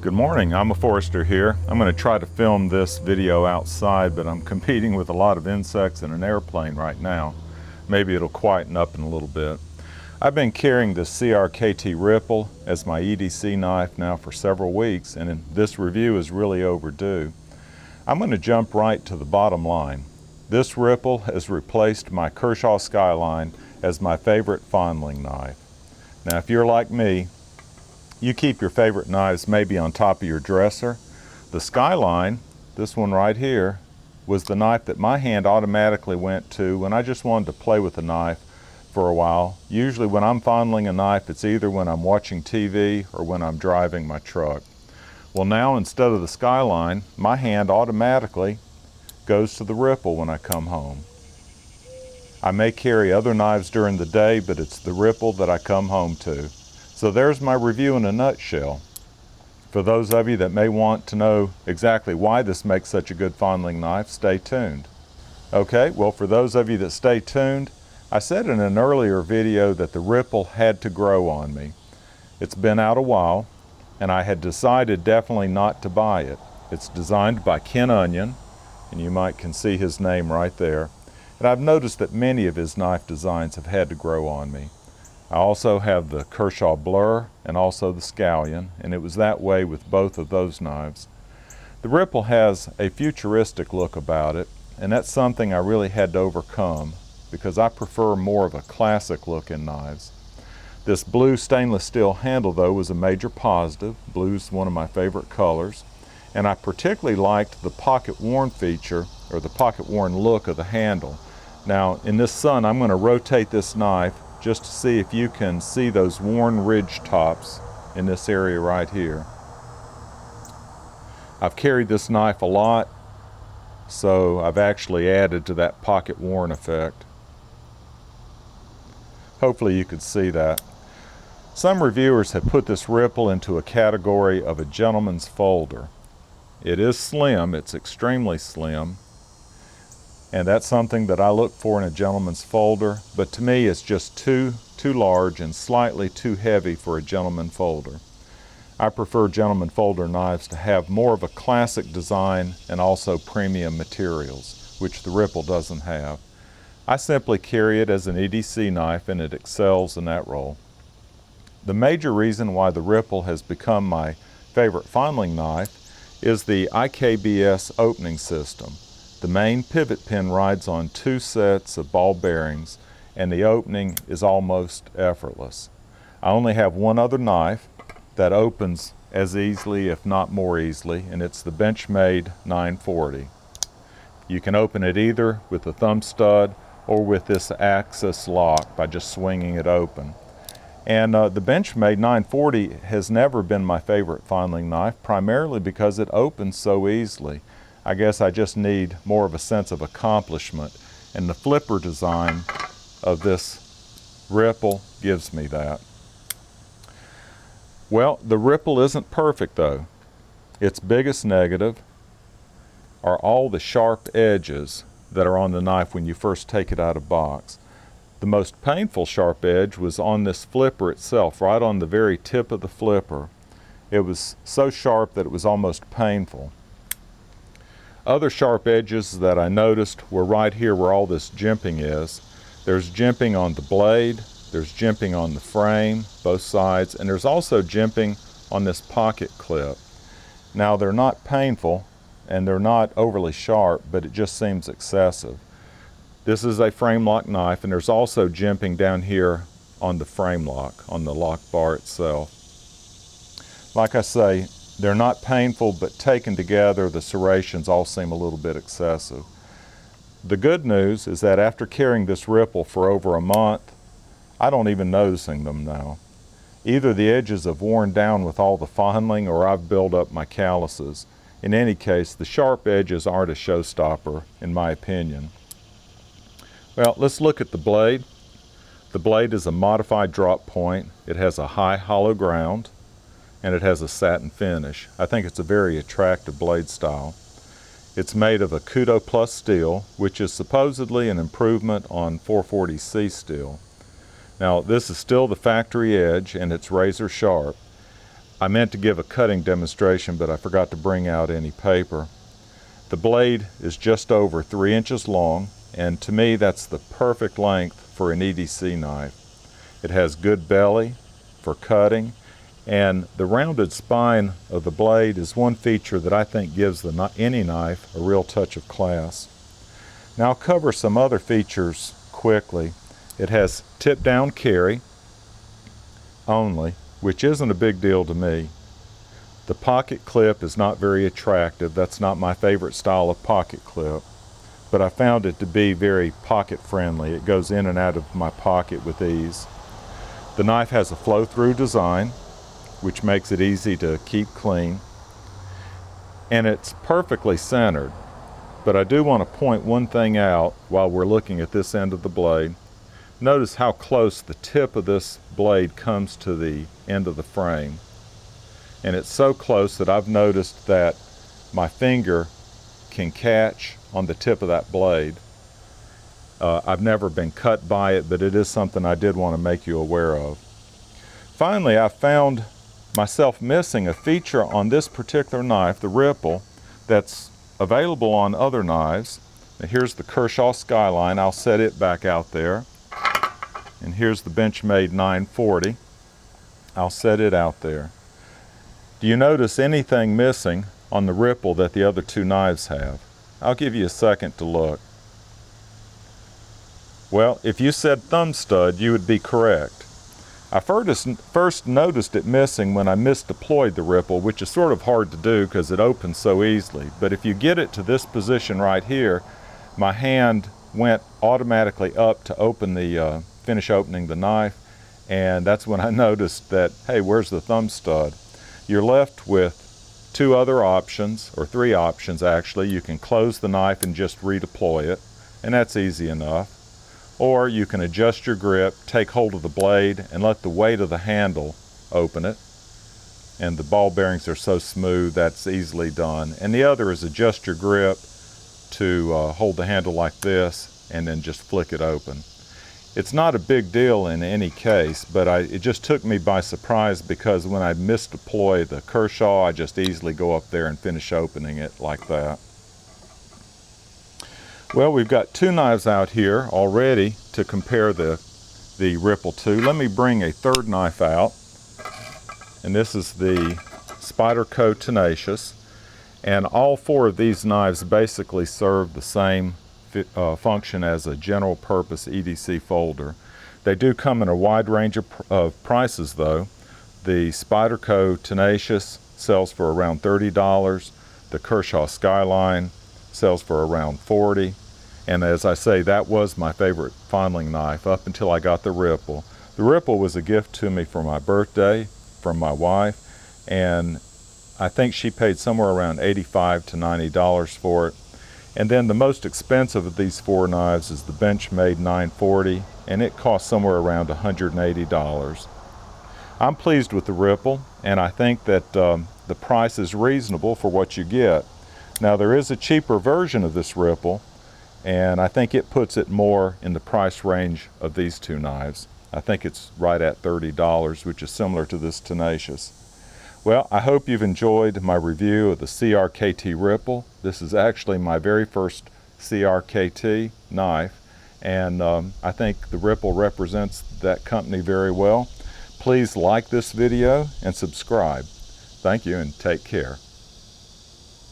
Good morning, I'm a forester here. I'm going to try to film this video outside, but I'm competing with a lot of insects in an airplane right now. Maybe it'll quieten up in a little bit. I've been carrying the CRKT Ripple as my EDC knife now for several weeks, and this review is really overdue. I'm going to jump right to the bottom line. This Ripple has replaced my Kershaw Skyline as my favorite fondling knife. Now, if you're like me, you keep your favorite knives maybe on top of your dresser. The Skyline, this one right here, was the knife that my hand automatically went to when I just wanted to play with a knife for a while. Usually when I'm fondling a knife, it's either when I'm watching TV or when I'm driving my truck. Well, now instead of the Skyline, my hand automatically goes to the Ripple when I come home. I may carry other knives during the day, but it's the Ripple that I come home to. So there's my review in a nutshell. For those of you that may want to know exactly why this makes such a good fondling knife, stay tuned. Okay, well, for those of you that stay tuned, I said in an earlier video that the Ripple had to grow on me. It's been out a while, and I had decided definitely not to buy it. It's designed by Ken Onion, and you can see his name right there. And I've noticed that many of his knife designs have had to grow on me. I also have the Kershaw Blur and also the Scallion, and it was that way with both of those knives. The Ripple has a futuristic look about it, and that's something I really had to overcome because I prefer more of a classic look in knives. This blue stainless steel handle, though, was a major positive. Blue's one of my favorite colors, and I particularly liked the pocket worn feature, or the pocket worn look of the handle. Now, in this sun, I'm going to rotate this knife just to see if you can see those worn ridge tops in this area right here. I've carried this knife a lot, so I've actually added to that pocket worn effect. Hopefully you could see that. Some reviewers have put this Ripple into a category of a gentleman's folder. It is slim, it's extremely slim, and that's something that I look for in a gentleman's folder, but to me it's just too large and slightly too heavy for a gentleman folder. I prefer gentleman folder knives to have more of a classic design and also premium materials, which the Ripple doesn't have. I simply carry it as an EDC knife, and it excels in that role. The major reason why the Ripple has become my favorite fondling knife is the IKBS opening system. The main pivot pin rides on 2 sets of ball bearings, and the opening is almost effortless. I only have one other knife that opens as easily, if not more easily, and it's the Benchmade 940. You can open it either with the thumb stud or with this axis lock by just swinging it open. And the Benchmade 940 has never been my favorite fondling knife, primarily because it opens so easily. I guess I just need more of a sense of accomplishment, and the flipper design of this Ripple gives me that. Well, the Ripple isn't perfect though. Its biggest negative are all the sharp edges that are on the knife when you first take it out of box. The most painful sharp edge was on this flipper itself, right on the very tip of the flipper. It was so sharp that it was almost painful. Other sharp edges that I noticed were right here where all this jimping is. There's jimping on the blade, there's jimping on the frame, both sides, and there's also jimping on this pocket clip. Now, they're not painful and they're not overly sharp, but it just seems excessive. This is a frame lock knife, and there's also jimping down here on the frame lock, on the lock bar itself. Like I say, they're not painful, but taken together, the serrations all seem a little bit excessive. The good news is that after carrying this Ripple for over a month, I don't even noticing them now. Either the edges have worn down with all the fondling, or I've built up my calluses. In any case, the sharp edges aren't a showstopper, in my opinion. Well, let's look at the blade. The blade is a modified drop point. It has a high hollow ground, and it has a satin finish. I think it's a very attractive blade style. It's made of a Kudo Plus steel, which is supposedly an improvement on 440C steel. Now, this is still the factory edge, and it's razor sharp. I meant to give a cutting demonstration, but I forgot to bring out any paper. The blade is just over 3 inches long, and to me that's the perfect length for an EDC knife. It has good belly for cutting, and the rounded spine of the blade is one feature that I think gives any knife a real touch of class. Now I'll cover some other features quickly. It has tip down carry only, which isn't a big deal to me. The pocket clip is not very attractive. That's not my favorite style of pocket clip, but I found it to be very pocket friendly. It goes in and out of my pocket with ease. The knife has a flow-through design, which makes it easy to keep clean, and it's perfectly centered. But I do want to point one thing out while we're looking at this end of the blade. Notice how close the tip of this blade comes to the end of the frame. And it's so close that I've noticed that my finger can catch on the tip of that blade. I've never been cut by it, but it is something I did want to make you aware of. Finally, I found myself missing a feature on this particular knife, the Ripple, that's available on other knives. Now here's the Kershaw Skyline. I'll set it back out there. And here's the Benchmade 940. I'll set it out there. Do you notice anything missing on the Ripple that the other two knives have? I'll give you a second to look. Well, if you said thumb stud, you would be correct. I first noticed it missing when I misdeployed the Ripple, which is sort of hard to do because it opens so easily. But if you get it to this position right here, my hand went automatically up to open the finish opening the knife, and that's when I noticed that, hey, where's the thumb stud? You're left with two other options, or three options actually. You can close the knife and just redeploy it, and that's easy enough. Or you can adjust your grip, take hold of the blade, and let the weight of the handle open it. And the ball bearings are so smooth, that's easily done. And the other is adjust your grip to hold the handle like this, and then just flick it open. It's not a big deal in any case, but it just took me by surprise because when I misdeploy the Kershaw, I just easily go up there and finish opening it like that. Well, we've got two knives out here already to compare the Ripple to. Let me bring a third knife out, and this is the Spyderco Tenacious. And all four of these knives basically serve the same function as a general purpose EDC folder. They do come in a wide range of prices though. The Spyderco Tenacious sells for around $30. The Kershaw Skyline sells for around $40. And as I say, that was my favorite fondling knife up until I got the Ripple. The Ripple was a gift to me for my birthday from my wife, and I think she paid somewhere around $85 to $90 for it. And then the most expensive of these four knives is the Benchmade 940, and it costs somewhere around $180. I'm pleased with the Ripple, and I think that the price is reasonable for what you get. Now there is a cheaper version of this Ripple, and I think it puts it more in the price range of these two knives. I think it's right at $30, which is similar to this Tenacious. Well, I hope you've enjoyed my review of the CRKT Ripple. This is actually my very first CRKT knife, and I think the Ripple represents that company very well. Please like this video and subscribe. Thank you and take care.